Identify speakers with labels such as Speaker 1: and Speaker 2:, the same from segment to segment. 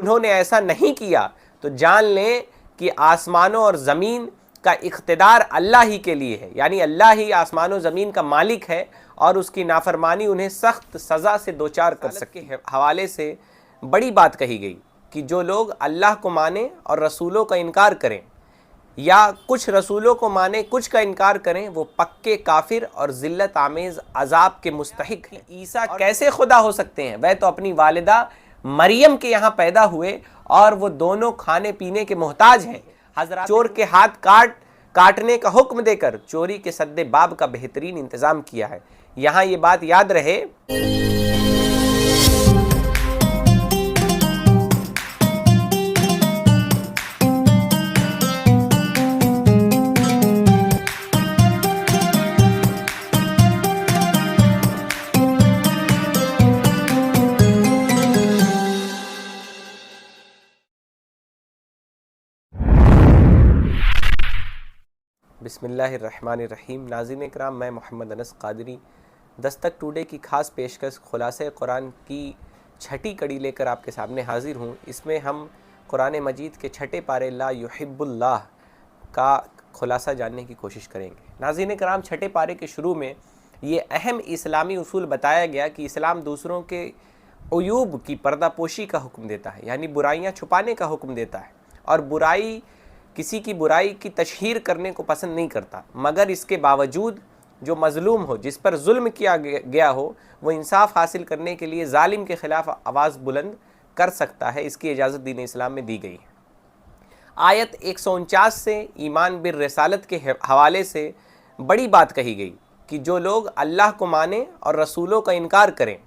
Speaker 1: انہوں نے ایسا نہیں کیا تو جان لیں کہ آسمانوں اور زمین کا اقتدار اللہ ہی کے لیے ہے، یعنی اللہ ہی آسمان و زمین کا مالک ہے اور اس کی نافرمانی انہیں سخت سزا سے دوچار کر سکے۔ حوالے سے بڑی بات کہی گئی کہ جو لوگ اللہ کو مانیں اور رسولوں کا انکار کریں یا کچھ رسولوں کو مانیں کچھ کا انکار کریں وہ پکے کافر اور ذلت آمیز عذاب کے مستحق ہیں۔ عیسیٰ کیسے خدا ہو سکتے ہیں؟ وہ تو اپنی والدہ مریم کے یہاں پیدا ہوئے اور وہ دونوں کھانے پینے کے محتاج ہیں۔ حضرات چور کے ہاتھ کاٹنے کا حکم دے کر چوری کے سد باب کا بہترین انتظام کیا ہے۔ یہاں یہ بات یاد رہے بسم اللہ الرحمن الرحیم۔ ناظرین اکرام، میں محمد انس قادری دستک ٹوڈے کی خاص پیشکش خلاصہ قرآن کی چھٹی کڑی لے کر آپ کے سامنے حاضر ہوں۔ اس میں ہم قرآن مجید کے چھٹے پارے لا یحب اللہ کا خلاصہ جاننے کی کوشش کریں گے۔ ناظرین اکرام، چھٹے پارے کے شروع میں یہ اہم اسلامی اصول بتایا گیا کہ اسلام دوسروں کے عیوب کی پردہ پوشی کا حکم دیتا ہے، یعنی برائیاں چھپانے کا حکم دیتا ہے، اور کسی کی برائی کی تشہیر کرنے کو پسند نہیں کرتا، مگر اس کے باوجود جو مظلوم ہو، جس پر ظلم کیا گیا ہو، وہ انصاف حاصل کرنے کے لیے ظالم کے خلاف آواز بلند کر سکتا ہے۔ اس کی اجازت دین اسلام میں دی گئی ہے۔ آیت 149 سے ایمان بالرسالت کے حوالے سے بڑی بات کہی گئی کہ جو لوگ اللہ کو مانیں اور رسولوں کا انکار کریں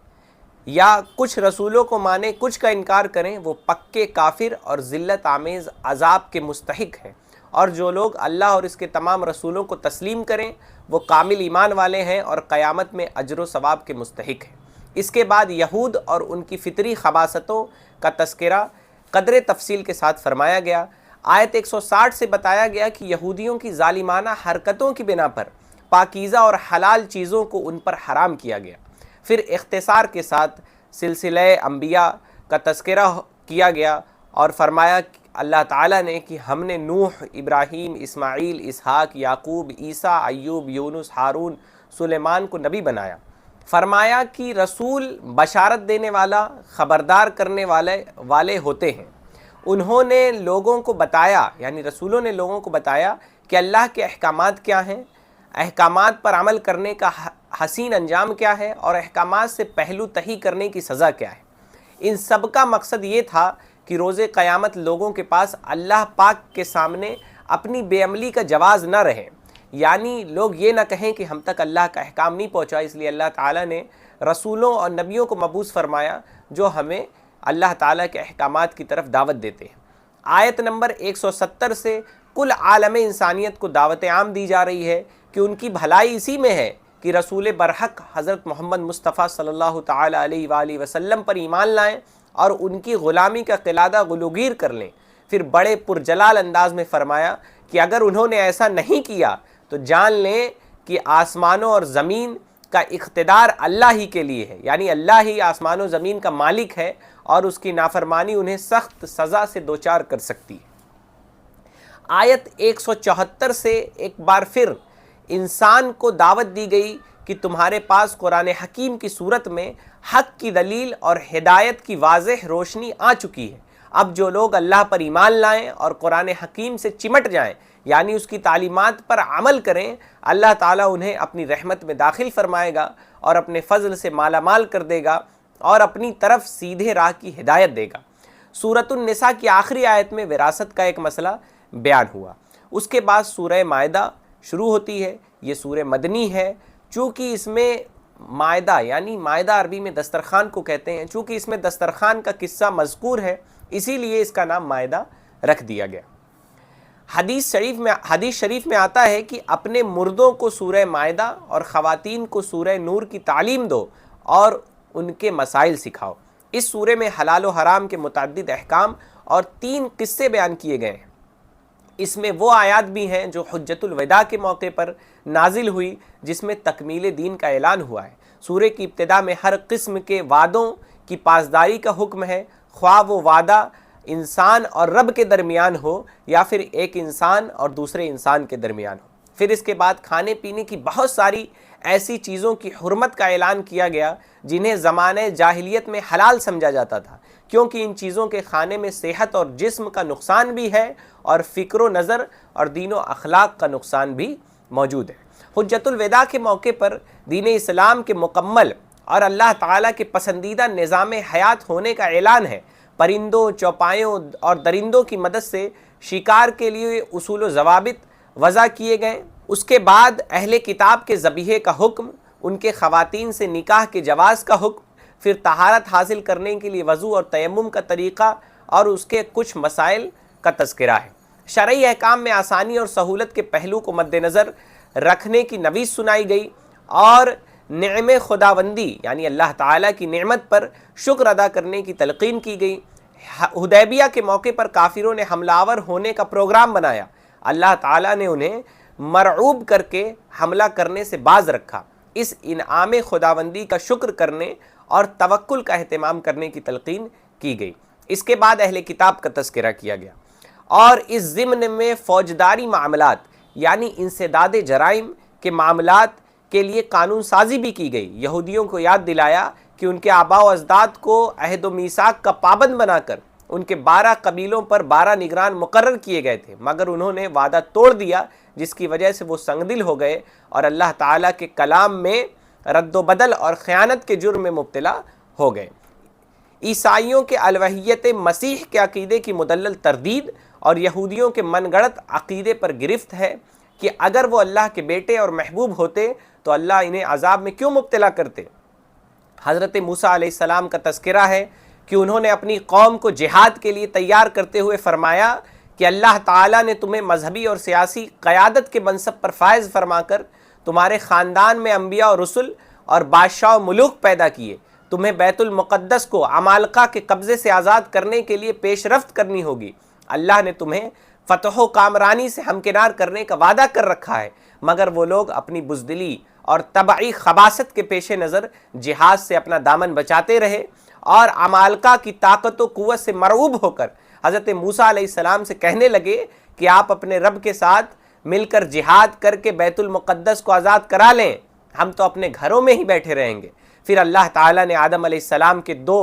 Speaker 1: یا کچھ رسولوں کو مانیں کچھ کا انکار کریں وہ پکے کافر اور ذلت آمیز عذاب کے مستحق ہیں، اور جو لوگ اللہ اور اس کے تمام رسولوں کو تسلیم کریں وہ کامل ایمان والے ہیں اور قیامت میں اجر و ثواب کے مستحق ہیں۔ اس کے بعد یہود اور ان کی فطری خباثتوں کا تذکرہ قدر تفصیل کے ساتھ فرمایا گیا۔ آیت 160 سے بتایا گیا کہ یہودیوں کی ظالمانہ حرکتوں کی بنا پر پاکیزہ اور حلال چیزوں کو ان پر حرام کیا گیا۔ پھر اختصار کے ساتھ سلسلہ انبیاء کا تذکرہ کیا گیا اور فرمایا اللہ تعالیٰ نے کہ ہم نے نوح، ابراہیم، اسماعیل، اسحاق، یعقوب، عیسیٰ، ایوب، یونس، ہارون، سلیمان کو نبی بنایا۔ فرمایا کہ رسول بشارت دینے والا، خبردار کرنے والے ہوتے ہیں۔ انہوں نے لوگوں کو بتایا، یعنی رسولوں نے لوگوں کو بتایا کہ اللہ کے احکامات کیا ہیں، احکامات پر عمل کرنے کا حسین انجام کیا ہے، اور احکامات سے پہلو تہی کرنے کی سزا کیا ہے۔ ان سب کا مقصد یہ تھا کہ روز قیامت لوگوں کے پاس اللہ پاک کے سامنے اپنی بے عملی کا جواز نہ رہے، یعنی لوگ یہ نہ کہیں کہ ہم تک اللہ کا احکام نہیں پہنچا، اس لیے اللہ تعالیٰ نے رسولوں اور نبیوں کو مبعوث فرمایا جو ہمیں اللہ تعالیٰ کے احکامات کی طرف دعوت دیتے ہیں۔ آیت نمبر 170 سے کل عالم انسانیت کو دعوت عام دی جا رہی ہے کہ ان کی بھلائی اسی میں ہے کہ رسول برحق حضرت محمد مصطفیٰ صلی اللہ تعالیٰ علیہ وآلہ وسلم پر ایمان لائیں اور ان کی غلامی کا قلادہ گلوگیر کر لیں۔ پھر بڑے پرجلال انداز میں فرمایا کہ اگر انہوں نے ایسا نہیں کیا تو جان لیں کہ آسمانوں اور زمین کا اقتدار اللہ ہی کے لیے ہے، یعنی اللہ ہی آسمان و زمین کا مالک ہے اور اس کی نافرمانی انہیں سخت سزا سے دوچار کر سکتی ہے۔ آیت 174 سے ایک بار پھر انسان کو دعوت دی گئی کہ تمہارے پاس قرآن حکیم کی صورت میں حق کی دلیل اور ہدایت کی واضح روشنی آ چکی ہے۔ اب جو لوگ اللہ پر ایمان لائیں اور قرآن حکیم سے چمٹ جائیں، یعنی اس کی تعلیمات پر عمل کریں، اللہ تعالیٰ انہیں اپنی رحمت میں داخل فرمائے گا اور اپنے فضل سے مالا مال کر دے گا اور اپنی طرف سیدھے راہ کی ہدایت دے گا۔ سورۃ النساء کی آخری آیت میں وراثت کا ایک مسئلہ بیان ہوا۔ اس کے بعد سورہ مائدہ شروع ہوتی ہے۔ یہ سورہ مدنی ہے، چونکہ اس میں مائدہ، یعنی مائدہ عربی میں دسترخوان کو کہتے ہیں، چونکہ اس میں دسترخوان کا قصہ مذکور ہے اسی لیے اس کا نام مائدہ رکھ دیا گیا۔ حدیث شریف میں آتا ہے کہ اپنے مردوں کو سورہ مائدہ اور خواتین کو سورہ نور کی تعلیم دو اور ان کے مسائل سکھاؤ۔ اس سورے میں حلال و حرام کے متعدد احکام اور 3 قصے بیان کیے گئے ہیں۔ اس میں وہ آیات بھی ہیں جو حجت الوداع کے موقع پر نازل ہوئی، جس میں تکمیل دین کا اعلان ہوا ہے۔ سورے کی ابتدا میں ہر قسم کے وعدوں کی پاسداری کا حکم ہے، خواہ وہ وعدہ انسان اور رب کے درمیان ہو یا پھر ایک انسان اور دوسرے انسان کے درمیان ہو۔ پھر اس کے بعد کھانے پینے کی بہت ساری ایسی چیزوں کی حرمت کا اعلان کیا گیا جنہیں زمانہ جاہلیت میں حلال سمجھا جاتا تھا، کیونکہ ان چیزوں کے کھانے میں صحت اور جسم کا نقصان بھی ہے اور فکر و نظر اور دین و اخلاق کا نقصان بھی موجود ہے۔ حجت الوداع کے موقع پر دین اسلام کے مکمل اور اللہ تعالیٰ کے پسندیدہ نظام حیات ہونے کا اعلان ہے۔ پرندوں، چوپایوں اور درندوں کی مدد سے شکار کے لیے اصول و ضوابط وضع کیے گئے۔ اس کے بعد اہل کتاب کے ذبیحے کا حکم، ان کے خواتین سے نکاح کے جواز کا حکم، پھر طہارت حاصل کرنے کے لیے وضو اور تیمم کا طریقہ اور اس کے کچھ مسائل کا تذکرہ ہے۔ شرعی احکام میں آسانی اور سہولت کے پہلو کو مد نظر رکھنے کی نویز سنائی گئی اور نعم خداوندی یعنی اللہ تعالیٰ کی نعمت پر شکر ادا کرنے کی تلقین کی گئی۔ حدیبیہ کے موقع پر کافروں نے حملہ آور ہونے کا پروگرام بنایا، اللہ تعالیٰ نے انہیں مرعوب کر کے حملہ کرنے سے باز رکھا۔ اس انعام خداوندی کا شکر کرنے اور توکل کا اہتمام کرنے کی تلقین کی گئی۔ اس کے بعد اہل کتاب کا تذکرہ کیا گیا اور اس ضمن میں فوجداری معاملات یعنی انسداد جرائم کے معاملات کے لیے قانون سازی بھی کی گئی۔ یہودیوں کو یاد دلایا کہ ان کے آباء و اجداد کو عہد و میثاق کا پابند بنا کر ان کے 12 قبیلوں پر 12 نگران مقرر کیے گئے تھے، مگر انہوں نے وعدہ توڑ دیا، جس کی وجہ سے وہ سنگ دل ہو گئے اور اللہ تعالیٰ کے کلام میں رد و بدل اور خیانت کے جرم میں مبتلا ہو گئے۔ عیسائیوں کے الوہیت مسیح کے عقیدے کی مدلل تردید اور یہودیوں کے من گڑت عقیدے پر گرفت ہے کہ اگر وہ اللہ کے بیٹے اور محبوب ہوتے تو اللہ انہیں عذاب میں کیوں مبتلا کرتے۔ حضرت موسیٰ علیہ السلام کا تذکرہ ہے کہ انہوں نے اپنی قوم کو جہاد کے لیے تیار کرتے ہوئے فرمایا کہ اللہ تعالیٰ نے تمہیں مذہبی اور سیاسی قیادت کے منصب پر فائز فرما کر تمہارے خاندان میں انبیاء اور رسل اور بادشاہ و ملوک پیدا کیے۔ تمہیں بیت المقدس کو عمالقہ کے قبضے سے آزاد کرنے کے لیے پیش رفت کرنی ہوگی۔ اللہ نے تمہیں فتح و کامرانی سے ہمکنار کرنے کا وعدہ کر رکھا ہے، مگر وہ لوگ اپنی بزدلی اور طبعی خباثت کے پیش نظر جہاد سے اپنا دامن بچاتے رہے اور عمالقہ کی طاقت و قوت سے مرعوب ہو کر حضرت موسیٰ علیہ السلام سے کہنے لگے کہ آپ اپنے رب کے ساتھ مل کر جہاد کر کے بیت المقدس کو آزاد کرا لیں، ہم تو اپنے گھروں میں ہی بیٹھے رہیں گے۔ پھر اللہ تعالیٰ نے آدم علیہ السلام کے 2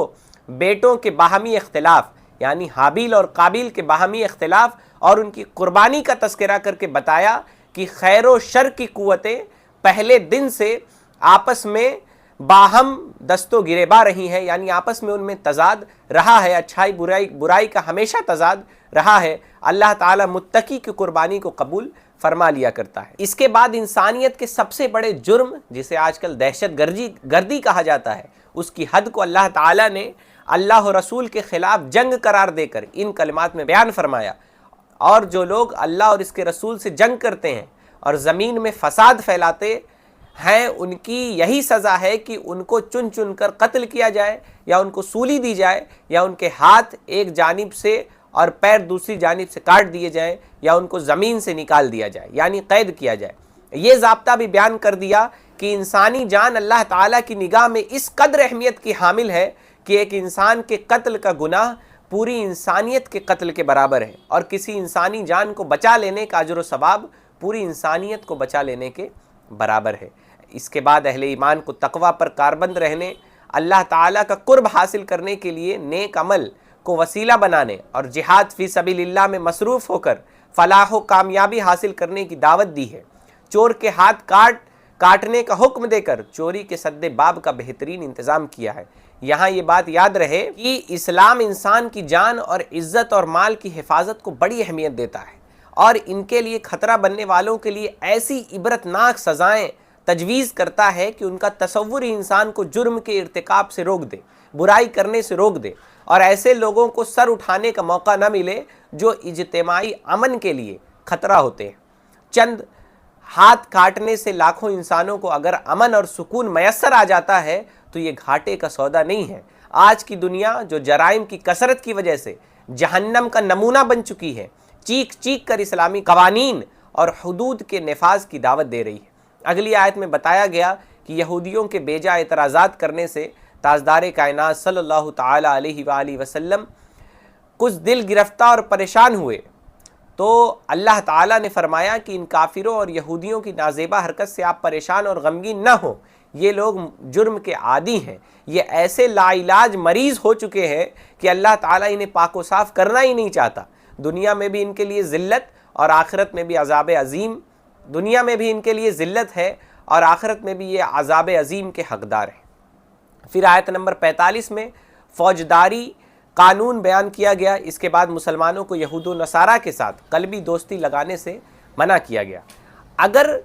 Speaker 1: بیٹوں کے باہمی اختلاف یعنی حابیل اور قابیل کے باہمی اختلاف اور ان کی قربانی کا تذکرہ کر کے بتایا کہ خیر و شر کی قوتیں پہلے دن سے آپس میں باہم دست و گریباں رہی ہیں، یعنی آپس میں ان میں تضاد رہا ہے، اچھائی برائی کا ہمیشہ تضاد رہا ہے۔ اللہ تعالیٰ متقی کی قربانی کو قبول فرما لیا کرتا ہے۔ اس کے بعد انسانیت کے سب سے بڑے جرم جسے آج کل دہشت گردی کہا جاتا ہے، اس کی حد کو اللہ تعالیٰ نے اللہ و رسول کے خلاف جنگ قرار دے کر ان کلمات میں بیان فرمایا، اور جو لوگ اللہ اور اس کے رسول سے جنگ کرتے ہیں اور زمین میں فساد پھیلاتے ہیں ان کی یہی سزا ہے کہ ان کو چن چن کر قتل کیا جائے یا ان کو سولی دی جائے یا ان کے ہاتھ ایک جانب سے اور پیر دوسری جانب سے کاٹ دیے جائیں یا ان کو زمین سے نکال دیا جائے یعنی قید کیا جائے۔ یہ ضابطہ بھی بیان کر دیا کہ انسانی جان اللہ تعالیٰ کی نگاہ میں اس قدر اہمیت کی حامل ہے کہ ایک انسان کے قتل کا گناہ پوری انسانیت کے قتل کے برابر ہے، اور کسی انسانی جان کو بچا لینے کا اجر و ثواب پوری انسانیت کو بچا لینے کے برابر ہے۔ اس کے بعد اہل ایمان کو تقوی پر کاربند رہنے، اللہ تعالیٰ کا قرب حاصل کرنے کے لیے نیک عمل کو وسیلہ بنانے اور جہاد فی سبیل اللہ میں مصروف ہو کر فلاح و کامیابی حاصل کرنے کی دعوت دی ہے۔ چور کے ہاتھ کاٹنے کا حکم دے کر چوری کے سد باب کا بہترین انتظام کیا ہے۔ یہاں یہ بات یاد رہے کہ اسلام انسان کی جان اور عزت اور مال کی حفاظت کو بڑی اہمیت دیتا ہے، اور ان کے لیے خطرہ بننے والوں کے لیے ایسی عبرتناک سزائیں تجویز کرتا ہے کہ ان کا تصور ہی انسان کو جرم کے ارتکاب سے روک دے، برائی کرنے سے روک دے، اور ایسے لوگوں کو سر اٹھانے کا موقع نہ ملے جو اجتماعی امن کے لیے خطرہ ہوتے ہیں۔ چند ہاتھ کاٹنے سے لاکھوں انسانوں کو اگر امن اور سکون میسر آ جاتا ہے تو یہ گھاٹے کا سودا نہیں ہے۔ آج کی دنیا جو جرائم کی کثرت کی وجہ سے جہنم کا نمونہ بن چکی ہے، چیخ چیخ کر اسلامی قوانین اور حدود کے نفاذ کی دعوت دے رہی ہے۔ اگلی آیت میں بتایا گیا کہ یہودیوں کے بیجا اعتراضات کرنے سے تاجدار کائنات صلی اللہ تعالی علیہ وآلہ وسلم کچھ دل گرفتہ اور پریشان ہوئے تو اللہ تعالیٰ نے فرمایا کہ ان کافروں اور یہودیوں کی نازیبا حرکت سے آپ پریشان اور غمگین نہ ہوں، یہ لوگ جرم کے عادی ہیں، یہ ایسے لا علاج مریض ہو چکے ہیں کہ اللہ تعالیٰ انہیں پاک و صاف کرنا ہی نہیں چاہتا۔ دنیا میں بھی ان کے لیے ذلت اور آخرت میں بھی عذاب عظیم، دنیا میں بھی ان کے لیے ذلت ہے اور آخرت میں بھی یہ عذاب عظیم کے حقدار ہیں۔ پھر آیت نمبر 45 میں فوجداری قانون بیان کیا گیا۔ اس کے بعد مسلمانوں کو یہود و نصارہ کے ساتھ قلبی دوستی لگانے سے منع کیا گیا۔ اگر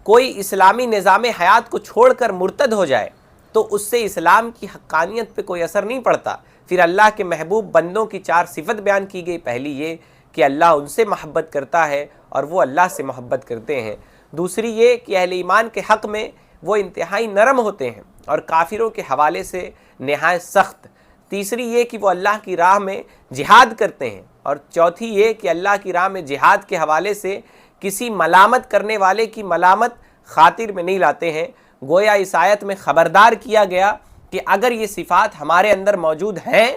Speaker 1: کوئی اسلامی نظام حیات کو چھوڑ کر مرتد ہو جائے تو اس سے اسلام کی حقانیت پہ کوئی اثر نہیں پڑتا۔ پھر اللہ کے محبوب بندوں کی 4 صفت بیان کی گئی۔ پہلی یہ کہ اللہ ان سے محبت کرتا ہے اور وہ اللہ سے محبت کرتے ہیں۔ دوسری یہ کہ اہل ایمان کے حق میں وہ انتہائی نرم ہوتے ہیں اور کافروں کے حوالے سے نہایت سخت۔ تیسری یہ کہ وہ اللہ کی راہ میں جہاد کرتے ہیں، اور چوتھی یہ کہ اللہ کی راہ میں جہاد کے حوالے سے کسی ملامت کرنے والے کی ملامت خاطر میں نہیں لاتے ہیں۔ گویا اس آیت میں خبردار کیا گیا کہ اگر یہ صفات ہمارے اندر موجود ہیں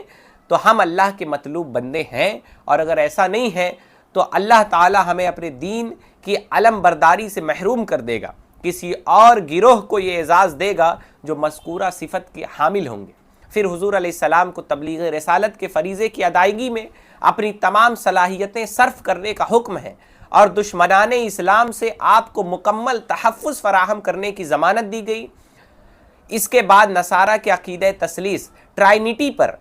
Speaker 1: تو ہم اللہ کے مطلوب بندے ہیں، اور اگر ایسا نہیں ہے تو اللہ تعالی ہمیں اپنے دین کی علم برداری سے محروم کر دے گا، کسی اور گروہ کو یہ اعزاز دے گا جو مذکورہ صفت کے حامل ہوں گے۔ پھر حضور علیہ السلام کو تبلیغ رسالت کے فریضے کی ادائیگی میں اپنی تمام صلاحیتیں صرف کرنے کا حکم ہے، اور دشمنان اسلام سے آپ کو مکمل تحفظ فراہم کرنے کی ضمانت دی گئی۔ اس کے بعد نصارہ کے عقیدہ تثلیث ٹرائنیٹی پر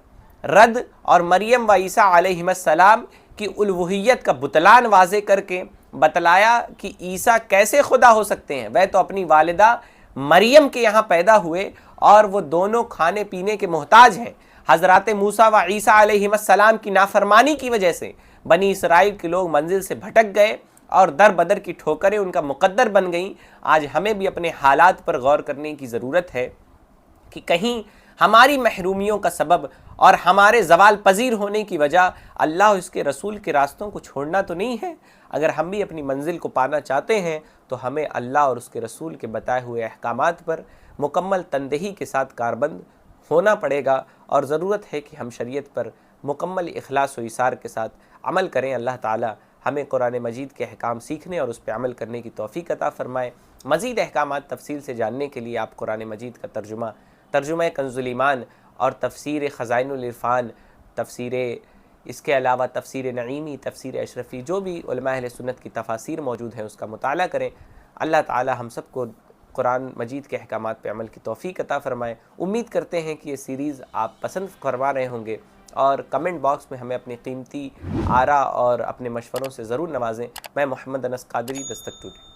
Speaker 1: رد اور مریم و عیسیٰ علیہ السلام کی الوہیت کا بطلان واضح کر کے بتلایا کہ عیسیٰ کیسے خدا ہو سکتے ہیں، وہ تو اپنی والدہ مریم کے یہاں پیدا ہوئے اور وہ دونوں کھانے پینے کے محتاج ہیں۔ حضرات موسیٰ و عیسیٰ علیہ السلام کی نافرمانی کی وجہ سے بنی اسرائیل کے لوگ منزل سے بھٹک گئے اور در بدر کی ٹھوکریں ان کا مقدر بن گئیں۔ آج ہمیں بھی اپنے حالات پر غور کرنے کی ضرورت ہے کہ کہیں ہماری محرومیوں کا سبب اور ہمارے زوال پذیر ہونے کی وجہ اللہ اور اس کے رسول کے راستوں کو چھوڑنا تو نہیں ہے۔ اگر ہم بھی اپنی منزل کو پانا چاہتے ہیں تو ہمیں اللہ اور اس کے رسول کے بتائے ہوئے احکامات پر مکمل تندہی کے ساتھ کاربند ہونا پڑے گا، اور ضرورت ہے کہ ہم شریعت پر مکمل اخلاص و ایثار کے ساتھ عمل کریں۔ اللہ تعالی ہمیں قرآن مجید کے احکام سیکھنے اور اس پہ عمل کرنے کی توفیق عطا فرمائے۔ مزید احکامات تفصیل سے جاننے کے لیے آپ قرآن مجید کا ترجمہ کنز الایمان اور تفسیر خزائن العرفان، اس کے علاوہ تفسیر نعیمی، تفسیر اشرفی، جو بھی علماء اہل سنت کی تفاسیر موجود ہیں اس کا مطالعہ کریں۔ اللہ تعالی ہم سب کو قرآن مجید کے احکامات پہ عمل کی توفیق عطا فرمائے۔ امید کرتے ہیں کہ یہ سیریز آپ پسند فرما رہے ہوں گے، اور کمنٹ باکس میں ہمیں اپنی قیمتی آراء اور اپنے مشوروں سے ضرور نوازیں۔ میں محمد انس قادری، دستک ٹوڈے۔